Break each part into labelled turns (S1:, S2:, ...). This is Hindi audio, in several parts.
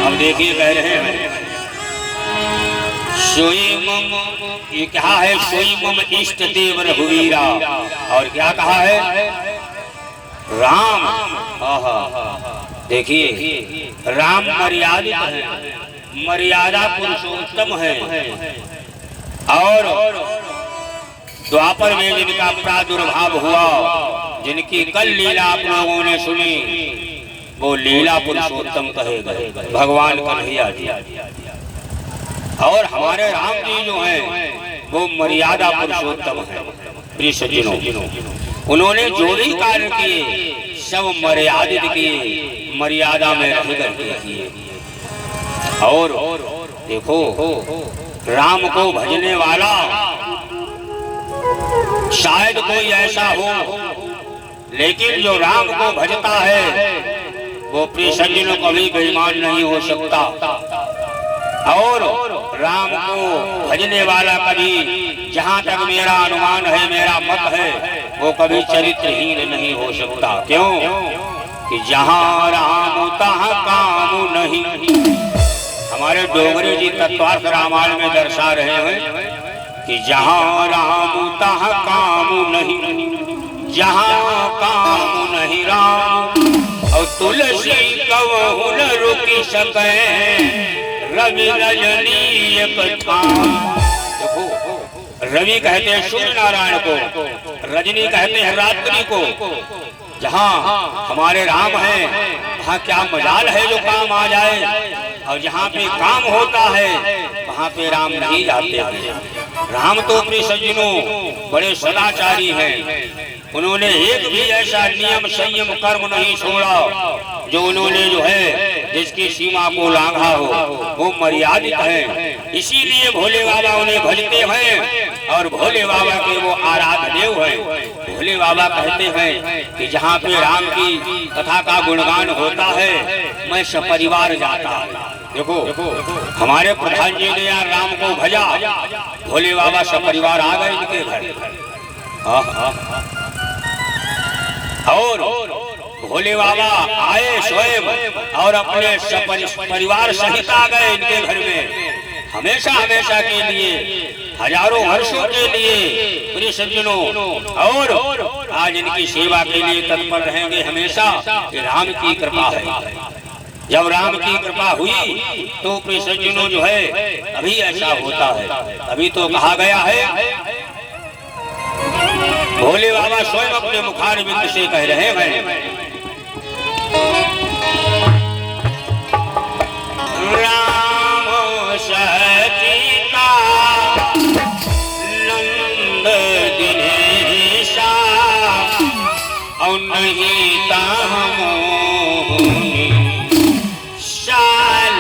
S1: अब देखिए कह रहे हैं सोई मम, ये क्या है? सोई मम इष्ट देव रघुवीरा। और क्या कहा है? राम। देखिए राम मर्यादित है, मर्यादा पुरुषोत्तम है। और द्वापर में जिनका प्रादुर्भाव हुआ, जिनकी कल लीला आप लोगों ने सुनी, वो लीला पुरुषोत्तम कहे गए, भगवान कन्हैया जी। और हमारे राम जी जो हैं वो मर्यादा पुरुषोत्तम है। प्रिय सज्जनों, उन्होंने जो भी कार्य किए सब मर्यादित किए, मर्यादा में रह करके किए। और देखो राम को भजने वाला शायद कोई ऐसा हो, लेकिन जो राम को भजता है वो प्रिय सज्जनों कभी बेईमान नहीं हो सकता। और राम को भजने वाला कभी, जहाँ तक मेरा अनुमान है, मेरा मत है, वो कभी चरित्रहीन नहीं हो सकता। क्यों? कि जहाँ राम तहाँ काम नहीं। हमारे डोगरे जी तत्वार्थ रामायण में दर्शा रहे हैं कि जहाँ राम तहाँ काम नहीं, जहाँ काम नहीं राम। और तुलसी कवहु न रुकी सके, रवि रजनी एक ठाम। देखो रवि कहते हैं सूर्य नारायण को, रजनी कहते हैं रात्रि को। जहाँ हमारे राम हैं वहाँ क्या मजाल है जो काम आ जाए, और जहाँ पे काम होता है वहाँ पे राम नहीं जाते हैं। राम तो अपने सज्जनों बड़े सदाचारी हैं। उन्होंने एक भी ऐसा नियम संयम कर्म नहीं छोड़ा जो उन्होंने जो है जिसकी सीमा को लांघा हो। वो मर्यादित है, इसीलिए भोले बाबा उन्हें भजते हैं और भोले बाबा के वो आराध्य देव हैं। भोले बाबा कहते हैं कि जहाँ पे राम की कथा का गुणगान होता है मैं सपरिवार जाता। देखो हमारे प्रधान जी ने यार राम को भजा, भोले बाबा सपरिवार आ गए इनके घर। और भोले बाबा आए स्वयं और अपने परिवार सहित आ गए इनके घर में, हमेशा हमेशा के लिए, हजारों वर्षों के लिए। प्रिय सज्जनों, और आज इनकी सेवा के लिए तत्पर रहेंगे हमेशा। कि राम की कृपा है, जब राम की कृपा हुई तो प्रिय सज्जनों जो है अभी ऐसा होता है। अभी तो कहा गया है, भोले बाबा स्वयं अपने मुखारविंद से कह रहे हैं, राम सचिता नंद दिनेशा और नहीं तामो शाल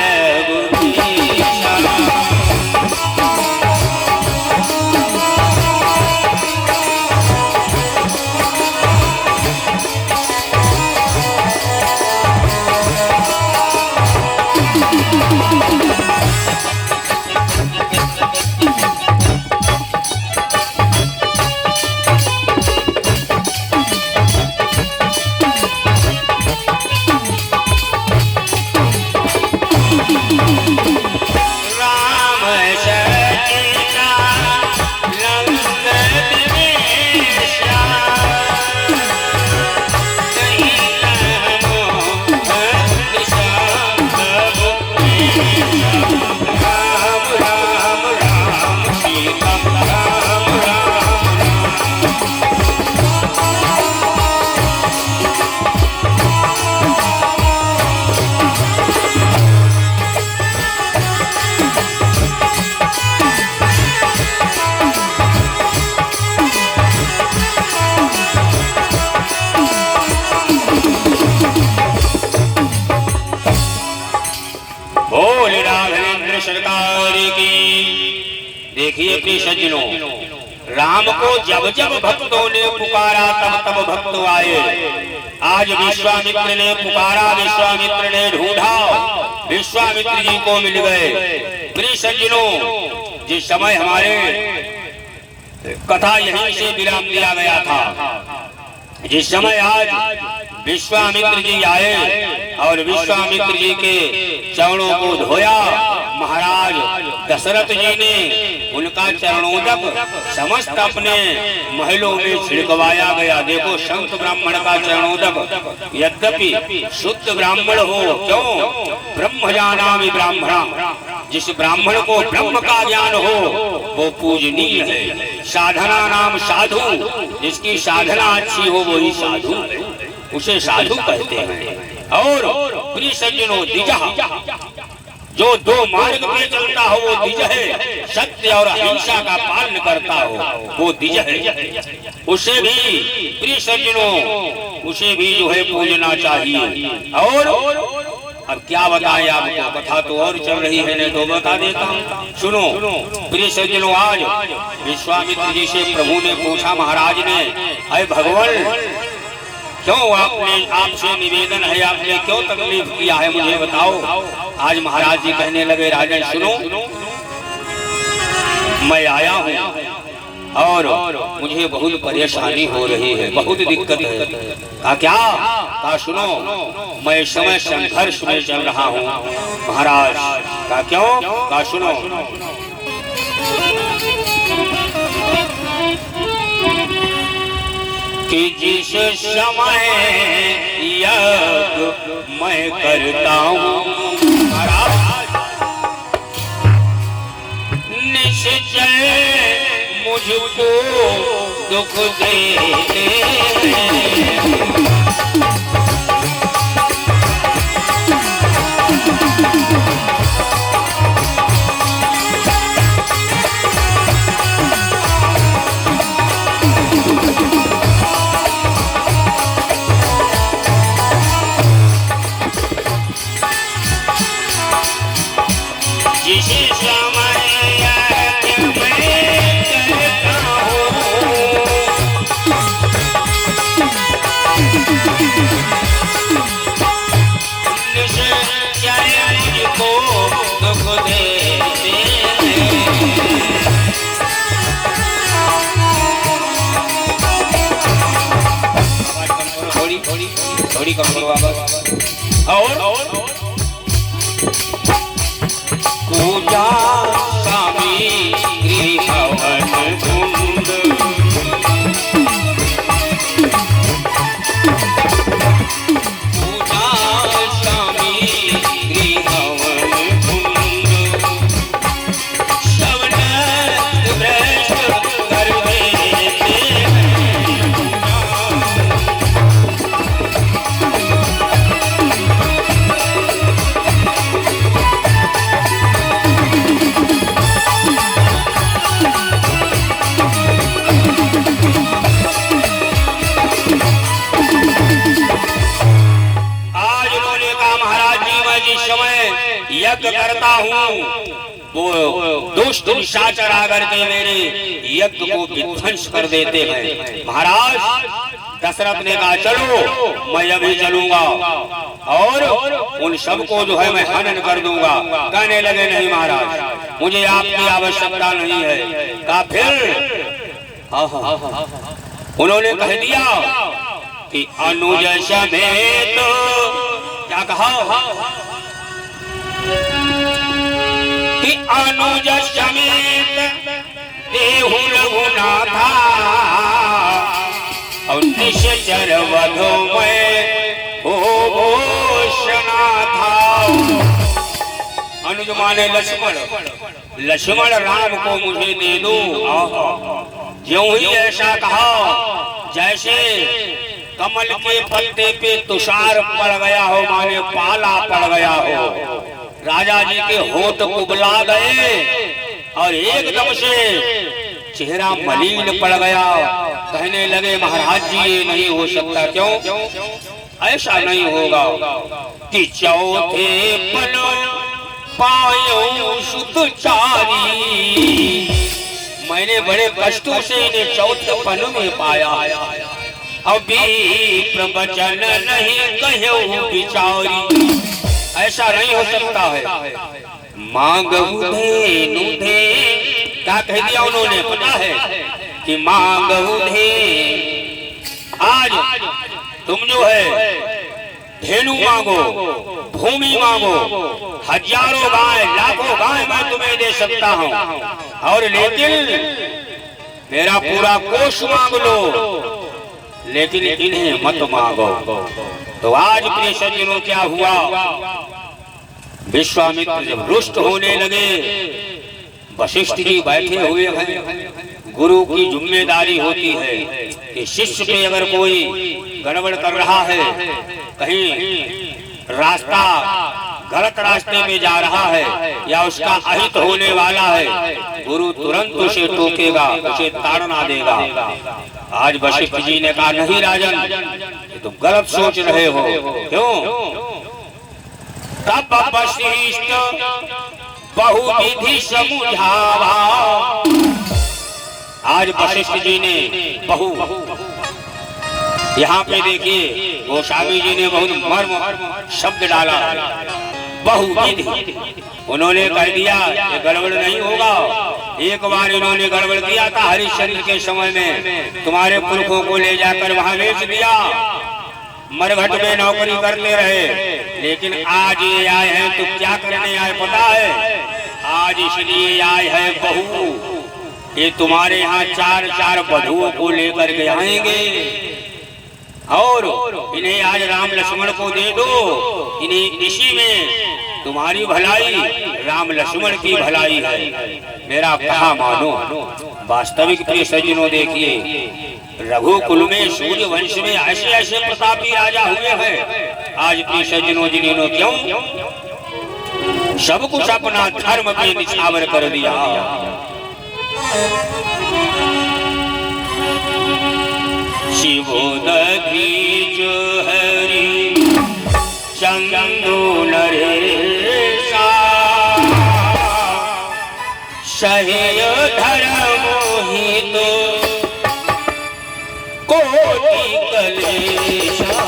S1: देखिए प्रिय सज्जनों, राम को जब जब भक्तों ने पुकारा तब तब भक्त आए। आज विश्वामित्र ने पुकारा, विश्वामित्र ने ढूंढा, विश्वामित्र जी को मिल गए। प्रिय सज्जनों, जिस समय हमारे कथा यहीं से विराम दिया गया था, जिस समय आज विश्वामित्र जी आए और विश्वामित्र जी के चरणों को धोया। महाराज दशरथ जी ने उनका चरणोदक समस्त अपने महलों में छिड़कवाया गया। देखो संत ब्राह्मण का चरणोदक यद्यपि शुद्ध ब्राह्मण हो, क्यों ब्रह्मजानामि ब्राह्मणा, जिस ब्राह्मण को ब्रह्म का ज्ञान हो वो पूजनीय है। साधना नाम साधु, जिसकी साधना अच्छी हो वही साधु है, उसे साधु कहते हैं। और प्रिय सज्जनों, द्विज, जो दो मार्ग पे चलता हो वो द्विज है। सत्य और अहिंसा का पालन करता हो वो द्विज है। उसे भी प्रिय सज्जनों, उसे भी जो है पूजना चाहिए। और अब क्या बताएं आपको, कथा तो और चल रही है, नहीं तो बता देता हूँ। सुनो प्रिय सज्जनों, आज विश्वामित्र जी से प्रभु ने पूछा, महाराज ने, अरे भगवान क्यों आपसे निवेदन है, आपने क्यों तकलीफ किया है, मुझे बताओ। आज महाराज जी कहने लगे, राजन सुनो, मैं आया हूँ और मुझे बहुत परेशानी हो रही है, बहुत दिक्कत है। क्या? कहा सुनो, मैं इस समय संघर्ष में चल रहा हूँ महाराज। कहा क्यों? कहा सुनो, कि जिस समय यज्ञ मैं करता हूँ निश्चय मुझको दुख देते थोड़ी कम करो वापस। और पूजा सामग्री हवन कुंड, पूजा सामग्री हवन कुंड, श्रवण भ्रष्ट कर देते यज्ञ करता हूँ, वो दुष्ट निशाचर आकर के मेरे यज्ञ को विध्वंस कर देते हैं। महाराज दशरथ ने कहा चलो, मैं अभी चलूंगा और उन सबको जो है मैं हनन कर दूंगा। कहने लगे नहीं महाराज, मुझे आपकी आवश्यकता नहीं है। कहा फिर? उन्होंने कह दिया कि अनुज समेत, क्या कहा कि अनुज समेत देहु रघुनाथा और निश्चर वधो में हो घोषणा था। अनुज माने लक्ष्मण, लक्ष्मण राम को मुझे दे दो। ज्यों ही ऐसा कहा जैसे कमल के पत्ते पे तुषार पड़ गया हो, माने पाला पड़ गया हो। राजा जी के होठ कुबला गए और एकदम से चेहरा मलिन पड़ गया। कहने लगे महाराज जी ये नहीं हो सकता। क्यों? ऐसा नहीं होगा कि चौथे पन पायो सुत चारी, मैंने बड़े कष्टों से इन्हें चौथे पन में पाया, अभी प्रवचन नहीं कहो बिचारी। ऐसा नहीं हो सकता है। मांगू धेनु धे, क्या कह दिया उन्होंने पता है कि मांगू धे। आज तुम जो है धेनु मांगो, भूमि मांगो, हजारों गाय, लाखों गाय मैं तुम्हें दे सकता हूँ, और लेकिन मेरा पूरा कोष मांग लो, लेकिन इन्हें मत मांगो। तो आज प्रिय सज्जनों क्या हुआ, विश्वामित्र जब रुष्ट होने लगे, वशिष्ठ जी बैठे हुए हैं। गुरु की जिम्मेदारी होती है कि शिष्य पे अगर कोई गड़बड़ कर रहा है, कहीं रास्ता गलत रास्ते में जा रहा है या उसका अहित होने वाला है, गुरु तुरंत उसे टोकेगा, उसे ताड़ना देगा। आज वशिष्ठ जी ने कहा नहीं राजन, तुम गलत सोच रहे हो। क्यों? तब वशिष्ठ बहुविधि समझावा। आज वशिष्ठ जी ने यहाँ पे देखिए गोस्वामी जी ने बहुत मर्म शब्द डाला, बहुविधि। उन्होंने कह दिया ये गड़बड़ नहीं होगा। एक बार इन्होंने गड़बड़ किया था हरिश्चंद्र के समय में, तुम्हारे पुरखों को ले जाकर वहां बेच दिया, मरघट में नौकरी करते रहे। लेकिन आज ये आए हैं तो क्या करने आए पता है? आज इसलिए आए हैं बहू, ये तुम्हारे यहाँ चार चार बधुओं को लेकर के आएंगे और इन्हें आज राम लक्ष्मण को दे दो। इन्हें इसी में तुम्हारी भलाई, राम लक्ष्मण की भलाई है। मेरा कहा मानो। वास्तविक प्रिय सज्जनों देखिए, रघुकुल में सूर्य वंश में ऐसे ऐसे प्रतापी राजा हुए हैं। आज प्रिय सज्जनों जिन्होंने क्यों सब कुछ अपना धर्म पे निछावर कर दिया। शिवोदधि जो हरि चंदो नरेशा, सहेय धर्म हित कोटि कलेशा।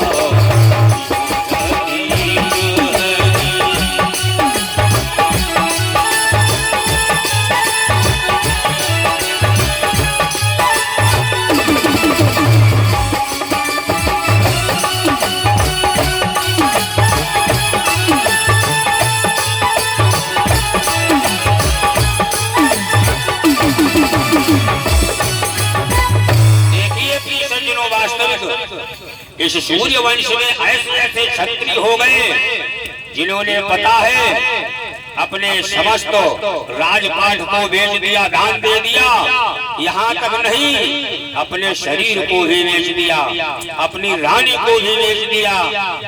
S1: इस सूर्य वंश में ऐसे ऐसे क्षत्रिय हो गए जिन्होंने पता है अपने समस्त राजपाट को बेच दिया, दान दे दिया। यहाँ तक नहीं, अपने शरीर को भी बेच दिया, अपनी रानी को भी बेच दिया,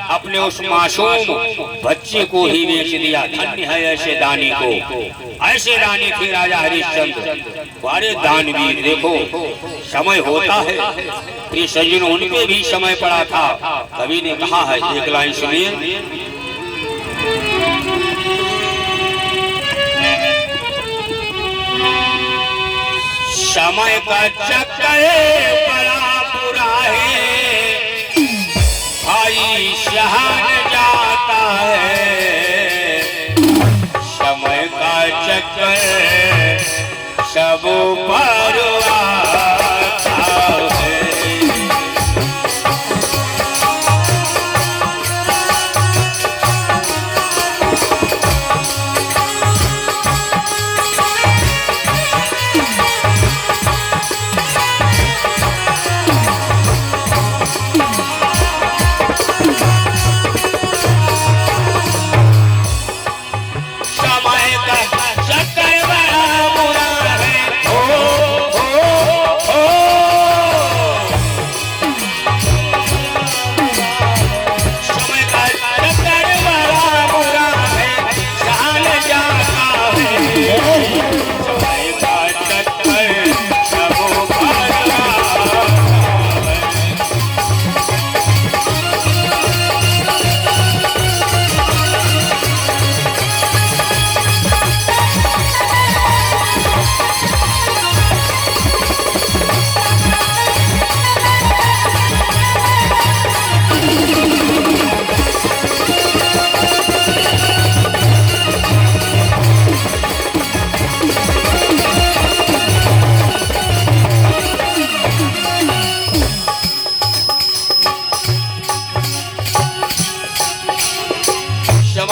S1: अपने उस मासूम बच्चे को भी बेच दिया। धन्य है ऐसे दानी को। ऐसे दानी थे राजा हरिश्चंद्र, बड़े दानवीर। देखो समय होता है, प्रिय सज्जन उनपे भी समय पड़ा था। कवि ने कहा है, एक लाइन सुनिए। समय का चक्कर बड़ा बुरा है, भाई शहान जाता है। समय का चक्कर सब पर आता है। समय का चक्कर बड़ा बुरा है,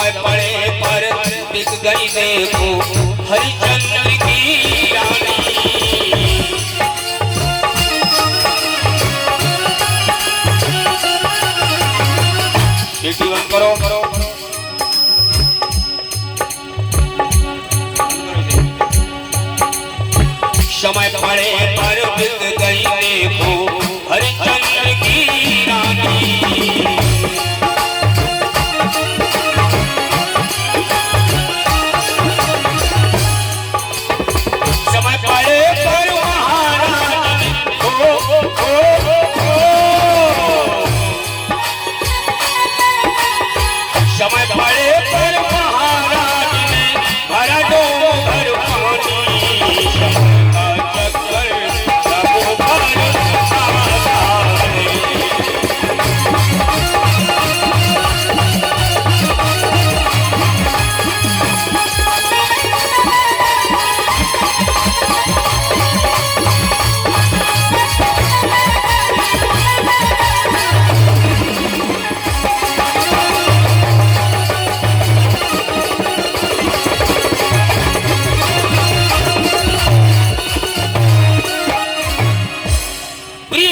S1: समय पड़े पर बिक गई देखो हरिचंद्र की रानी। बंद करो समय पड़े पर बिक गई देखो हरिचंद्र की रानी। समय पड़े पर महाराज समय पड़े पर महाराज ने भरा दो भर पानी।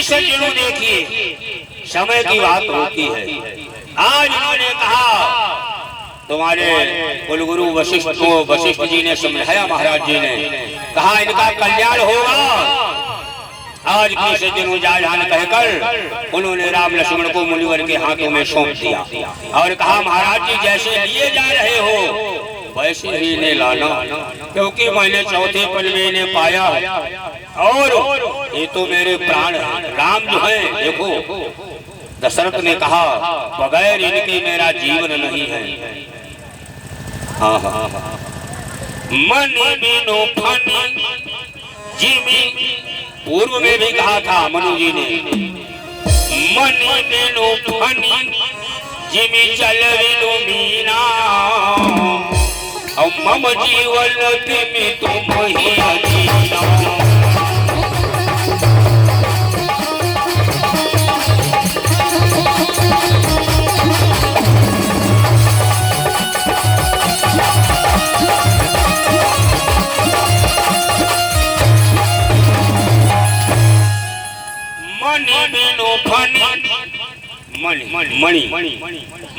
S1: सज्जनों देखिए समय की बात होती है। आज इन्होंने कहा तुम्हारे कुलगुरु वशिष्ठ जी ने समझाया, महाराज जी ने कहा इनका कल्याण होगा। आज की सज्जनों जान कहकर उन्होंने राम लक्ष्मण को मुनिवर के हाथों में सौंप दिया और कहा महाराज जी जैसे लिए जा रहे हो वैसे ही इन्हें लाना, क्योंकि मैंने चौथे पल में इन्हें पाया और ये तो मेरे प्राण है। राम जो है देखो, दशरथ ने कहा बगैर इनके मेरा जीवन नहीं है। हाँ हाँ मन बिनो फन जिमी, पूर्व में भी कहा था मनु जी ने, मन बिनो फन जिमी चल बिनो मीना, और मम जीवन में तुम ही अधीना।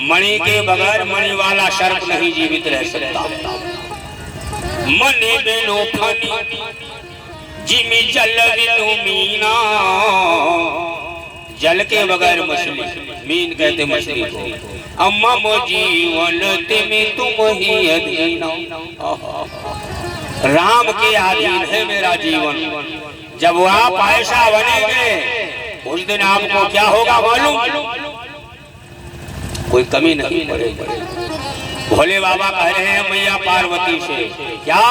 S1: मणि के बगैर मणि वाला सर्प नहीं जीवित रह सकता। मणि बिनु फनी जिमी जल बिनु मीना, जल के बगैर मछली, मीन कहते मछली को। अम्मा जीवन तिमी तुम ही अधीना, राम के अधीन है मेरा जीवन। जब आप ऐसा बनेंगे उस दिन आपको क्या होगा मालूम, कोई कमी नहीं पड़ेगी। भोले बाबा कह रहे हैं मैया पार्वती से, क्या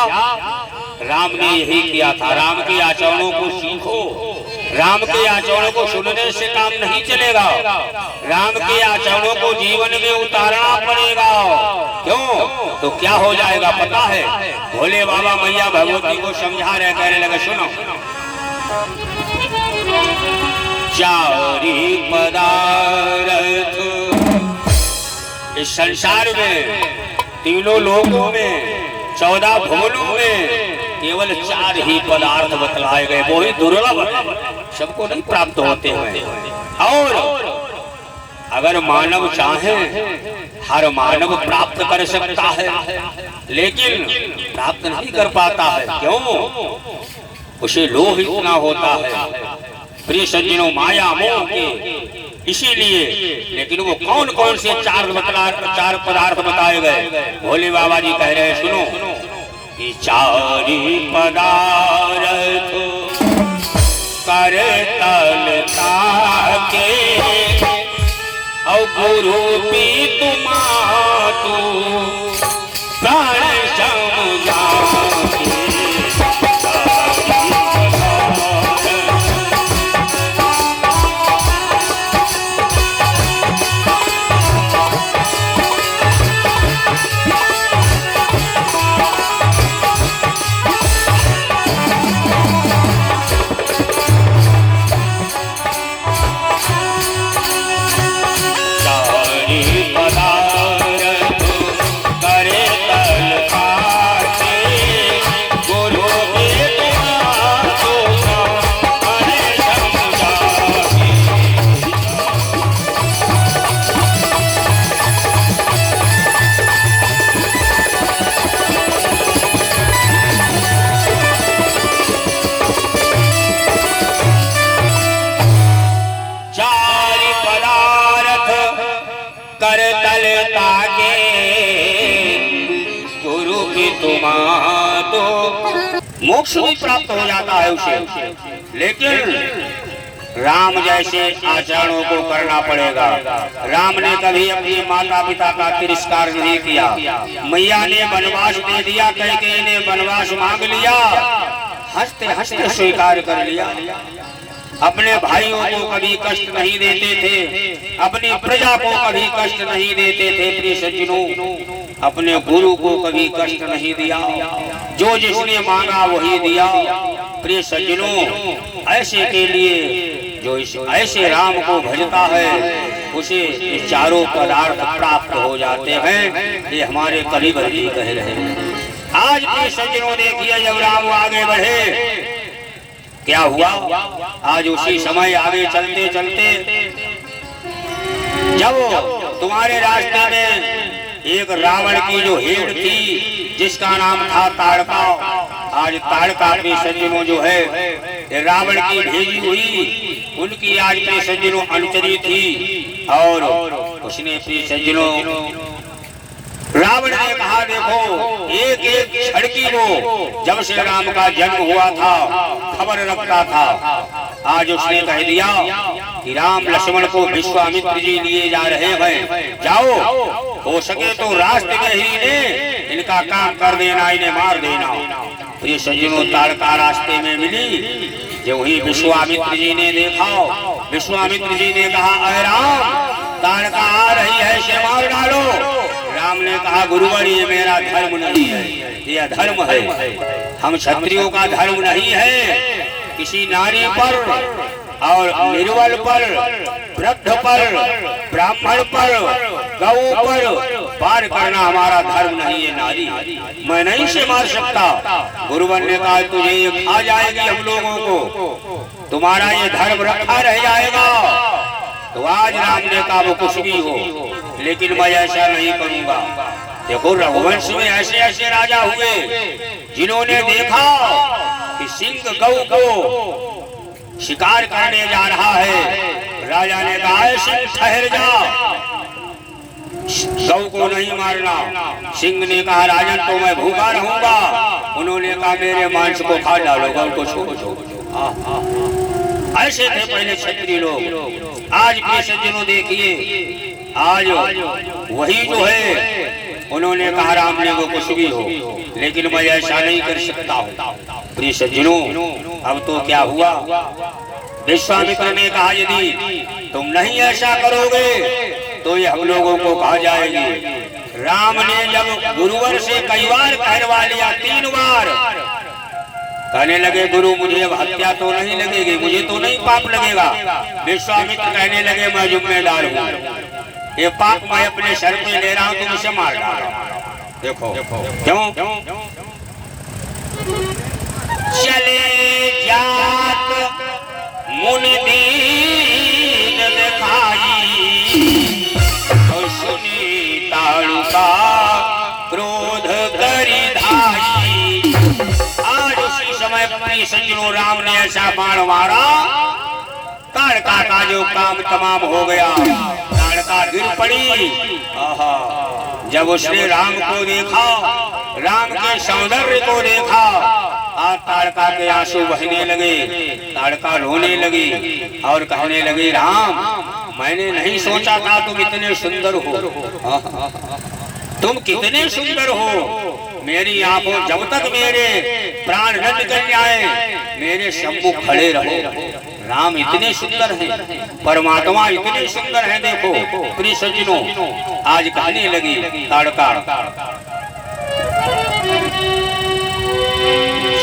S1: राम ने यही किया था। राम के आचरणों को सीखो, राम के आचरणों को सुनने से काम नहीं चलेगा, राम के आचरणों को जीवन में उतारना पड़ेगा। क्यों? तो क्या हो जाएगा पता है? भोले बाबा मैया भगवती को समझा रहे, कहने लगे सुनो, चारि पदार्थ इस संसार में, तीनों लोकों में, 14 भुवनों में केवल 4 ही पदार्थ बतलाए गए, वो ही दुर्लभ सबको नहीं प्राप्त होते हैं। और अगर मानव चाहे हर मानव प्राप्त कर सकता है, लेकिन प्राप्त नहीं कर पाता है। क्यों? उसे लोभ इतना होता है प्रिय सज्जनों, माया मोह के, इसीलिए। लेकिन वो कौन कौन से 4 पदार्थ बताए गए? भोले बाबा जी कह रहे हैं सुनो, कि 4 पदार्थ कर ताके और गुरु पी तुमातु प्राण समझा। कर तल ताके गुरु की तुम्हारो मोक्ष भी प्राप्त हो जाता है उसे, लेकिन राम जैसे आचरणों को करना पड़ेगा। राम ने कभी अपने माता पिता का तिरस्कार नहीं किया। मैया ने वनवास दे दिया, कैकेयी ने वनवास मांग लिया, हंसते हंसते स्वीकार कर लिया। अपने भाइयों को कभी कष्ट नहीं देते थे, अपनी प्रजा को कभी कष्ट नहीं देते थे। प्रिय सज्जनों, अपने गुरु को कभी कष्ट नहीं दिया, जो जिसने मांगा वही दिया। प्रिय सज्जनों, ऐसे के लिए जो ऐसे राम को भजता है उसे चारों पदार्थ प्राप्त हो जाते हैं। ये हमारे कलिवर जी कह रहे हैं। आज प्रिय सज्जनों देखिए, जब राम आगे बढ़े क्या हुआ। आज उसी समय आगे चलते चलते जब तुम्हारे रास्ते में एक रावण की जो हेड थी जिसका नाम था ताड़का, आज ताड़का के सज्जनों जो है रावण की भेजी हुई, उनकी आज के सज्जनों अनुचरी थी। और उसने प्रिय सज्जनों रावण ने कहा, देखो एक एक छड़की को जब से राम का जन्म हुआ था खबर रखता था। आज उसने कह दिया कि राम लक्ष्मण को विश्वामित्र जी लिए जा रहे हैं, जाओ, हो सके तो रास्ते में ही ने इनका काम कर देना, इन्हें मार देना। प्रिय सज्जनों, ताड़का रास्ते में मिली, जो ही विश्वामित्र जी ने देखा, विश्वामित्र जी ने कहा, अरे राम, ताड़का आ रही है, इसे मार डालो। राम ने कहा, गुरुवर ये मेरा धर्म नहीं है, ये अधर्म है। हम क्षत्रियों का धर्म नहीं है किसी नारी पर और निर्बल पर, वृद्ध पर, ब्राह्मण पर, गौ पर वार करना हमारा धर्म नहीं है। नारी मैं नहीं से मार सकता। गुरुवर ने कहा, तुझे खा जाएगी हम लोगों को, तुम्हारा ये धर्म रखा रह जाएगा। तो आज राम ने कहा, वो कुछ भी हो, लेकिन मैं ऐसा नहीं करूंगा। देखो, रघुवंश में ऐसे ऐसे राजा हुए जिन्होंने देखा कि सिंह गौ को शिकार करने जा रहा है। राजा ने कहा, सिंह ठहर जा, गौ को नहीं मारना। सिंह ने कहा, राजन तो मैं भूखा रहूंगा। उन्होंने कहा, मेरे मांस को खा डालो, गौ को छोड़ दो। ऐसे थे पहले क्षत्रिय लोग। आज के सज्जनों देखिए, आज वही जो है उन्होंने कहा, राम ने वो कुछ भी हो, लेकिन मैं ऐसा नहीं कर सकता हूँ। प्रिय सज्जनों, अब तो क्या हुआ, विश्वामित्र ने कहा, यदि तुम नहीं ऐसा करोगे तो ये हम लोगों को कहा जाएगी। राम ने जब गुरुवर से कई बार कहलवा लिया, 3 बार कहने लगे, गुरु मुझे अब हत्या तो नहीं लगेगी, मुझे तो नहीं पाप लगेगा। विश्वामित्र कहने लगे, मैं जिम्मेदार हूँ, ये पाप मैं अपने सर पे ले रहा हूँ, तुम इसे मार डालो। देखो क्यों, चले जात मुनि दीन दिखाई, और सुनी ताड़का क्रोध करी धाई। आज उसी समय अपनी सज्जनों राम ने ऐसा बाण मारा, ताड़का का जो काम तमाम हो गया। ताड़का गिर पड़ी। जब उसने राम को देखा, राम के सौंदर्य को देखा, आज ताड़का के आंसू बहने लगे। ताड़का रोने लगी और कहने लगी, राम, मैंने नहीं सोचा था तुम इतने सुंदर हो, तुम कितने सुंदर हो। मेरी आंखों जब तक मेरे प्राण न निकल जाए, मेरे सम्मुख खड़े रहो। राम इतने सुंदर हैं, परमात्मा इतने सुंदर हैं। देखो प्रिय सज्जनों, आज कहने लगी ताड़का,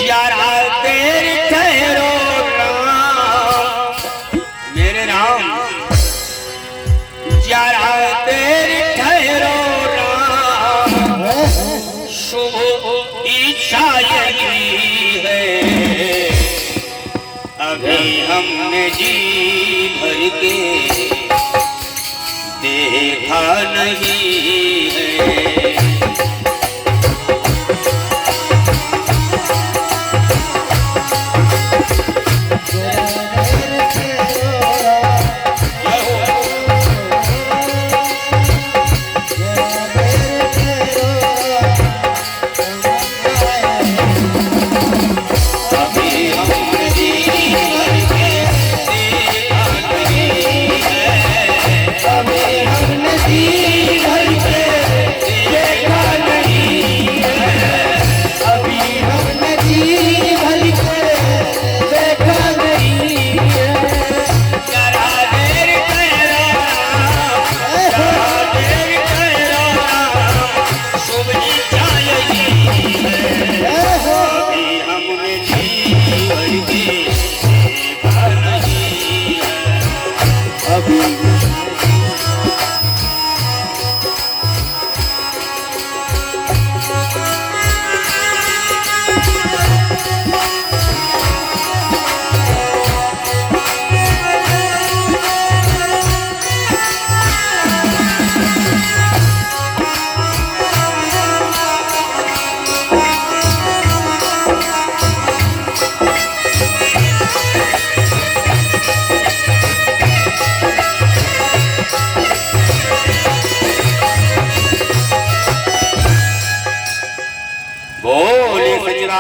S1: जरा देर ठहरो राम, मेरे राम, जरा देर ठहरो राम, शुभ इच्छा यही है, अभी हमने जी भर के देखा नहीं है।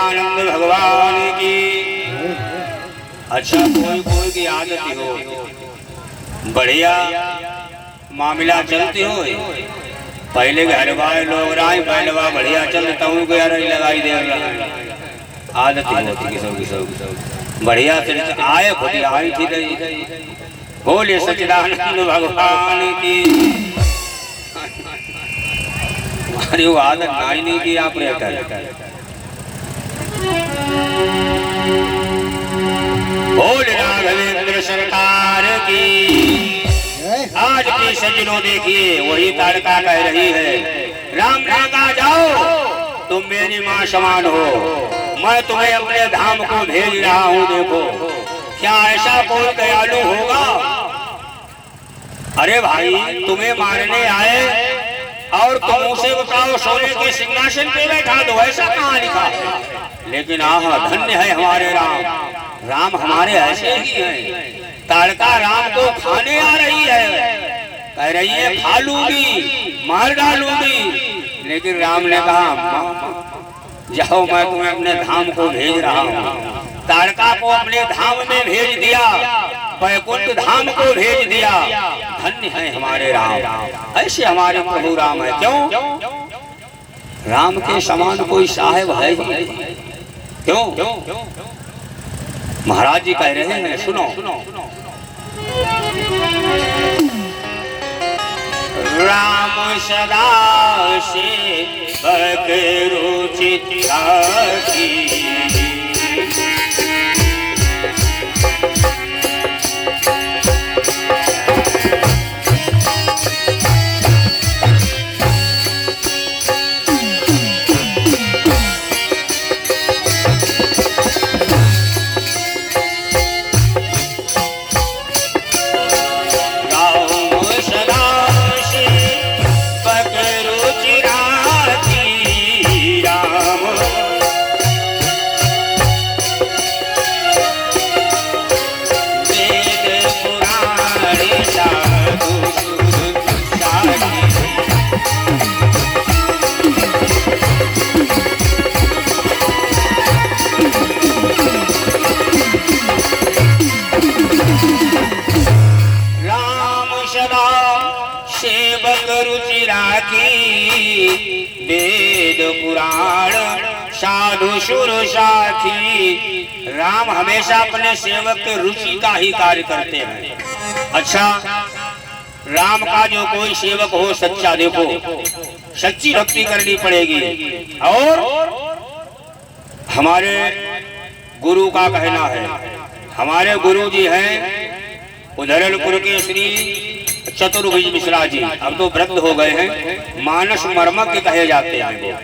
S1: सच्चिदानंद भगवान की। अच्छा कोई कोई की आदत हो बढ़िया मामला चलती हो, पहले घर वाले लोग राय पहलवा बढ़िया चलता हूँ को यार लगाई दे आदत होती किसी बढ़िया से आए खुद आई थी रही। बोले सच्चिदानंद भगवान की। हमारी वो आदत नाई नहीं की आप बोल राघवेंद्र सरकार की। आज की सज्जनों देखिए वही ताड़का कह रही है, राम ने कहा जाओ तुम मेरी माँ समान हो, मैं तुम्हें अपने धाम को भेज रहा हूँ। देखो क्या ऐसा कोई दयालु होगा? अरे भाई तुम्हें मारने आए और तुम उसे बताओ सोने के सिंहासन पे बैठा दो, ऐसा कहाँ लिखा है? लेकिन आह धन्य है हमारे राम, राम हमारे ऐसे ही हैं। ताड़का राम को खाने आ रही है, कह रही है खा लूंगी मार डालूंगी, लेकिन राम ने कहा जाओ मैं तुम्हें अपने धाम को भेज रहा हूँ। ताड़का को अपने धाम में भेज दिया, वैकुंठ धाम को भेज दिया। धन्य है हमारे राम, ऐसे हमारे प्रभु राम है। क्यों? राम के समान कोई साहेब है ही क्यों? महाराज जी कह रहे हैं सुनो, राम सदा से रुचि राखी, वेद पुराण साधु सुर साथी। राम हमेशा अपने सेवक के रुचि का ही कार्य करते हैं। अच्छा राम का जो कोई सेवक हो सच्चा, देखो सच्ची भक्ति करनी पड़ेगी। और हमारे गुरु का कहना है, हमारे गुरु जी हैं उधरलपुर के श्री चतुर्भुज मिश्रा जी, अब तो वृद्ध हो गए हैं, मानस मर्मज्ञ कहे जाते हैं।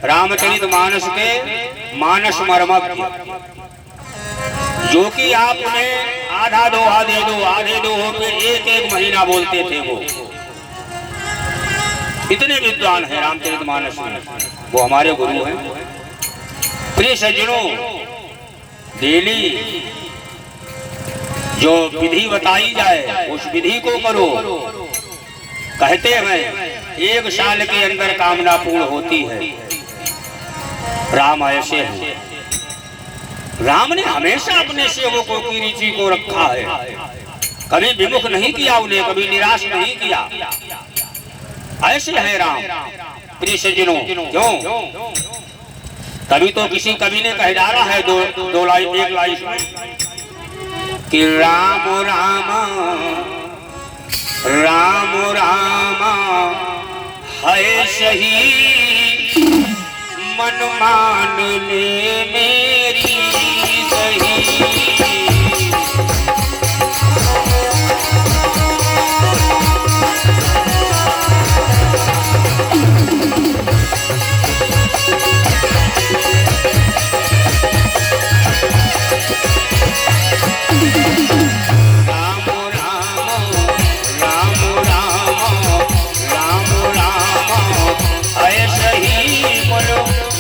S1: रामचरित मानस के मानस मर्मज्ञ, जो कि आप उन्हें आधा दो आधे दो आधे दो होकर एक एक महीना बोलते थे। वो इतने विद्वान हैं रामचरित मानस में, वो हमारे गुरु हैं। प्रिय सज्जनों, डेली जो विधि बताई जाए उस विधि को करो। कहते हैं 1 साल के अंदर कामना पूर्ण होती है। राम ऐसे हैं, राम ने हमेशा अपने सेवकों की रुचि को रखा है, कभी विमुख नहीं किया उन्हें, कभी निराश नहीं किया। ऐसे है राम। प्रिय सज्जनों, क्यों? तभी तो किसी कवि ने कह डाला है दो लाइन एक लाइन कि राम राम राम राम है सही, मन मान ले मेरी सही।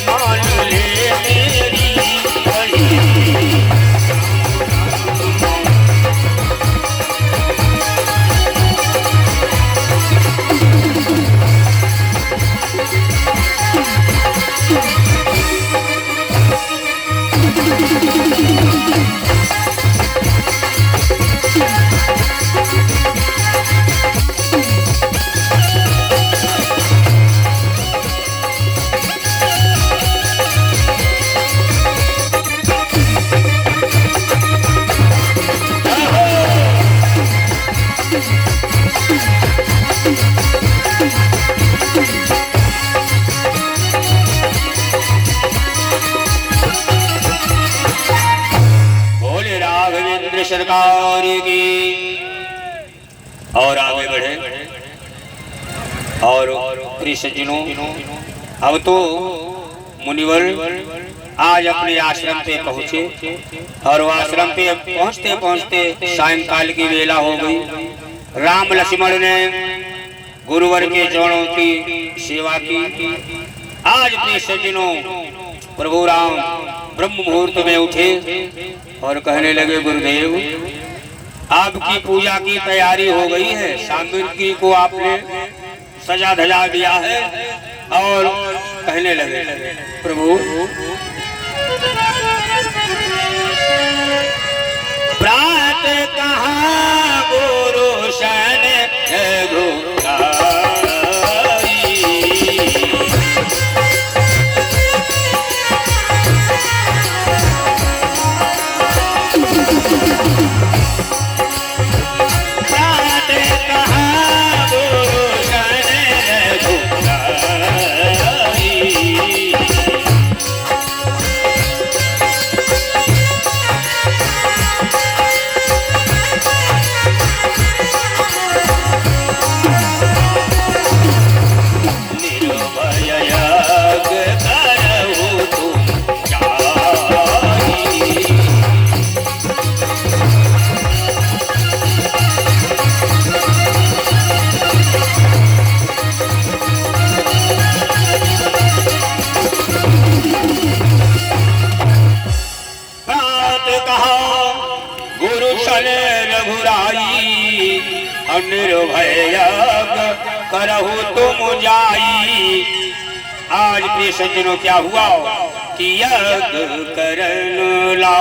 S1: मान ले मेरी और प्रिय सज्जनों, अब तो मुनिवर आज अपने आश्रम पे पहुंचे और आश्रम पे पहुंचते पहुंचते सायंकाल की वेला हो गई। राम लक्ष्मण ने गुरुवर के चरणों की सेवा की। आज प्रिय सज्जनों, प्रभु राम ब्रह्म मुहूर्त में उठे और कहने लगे, गुरुदेव आपकी पूजा की तैयारी हो गई है, सामग्री को आपने सजा धजा दिया है। और कहने लगे, प्रभु प्रातः कहाँ गुरु शन निर्भय करहु तुम जाई। आज प्रिय सज्जनों क्या हुआ कि यज्ञ करन ला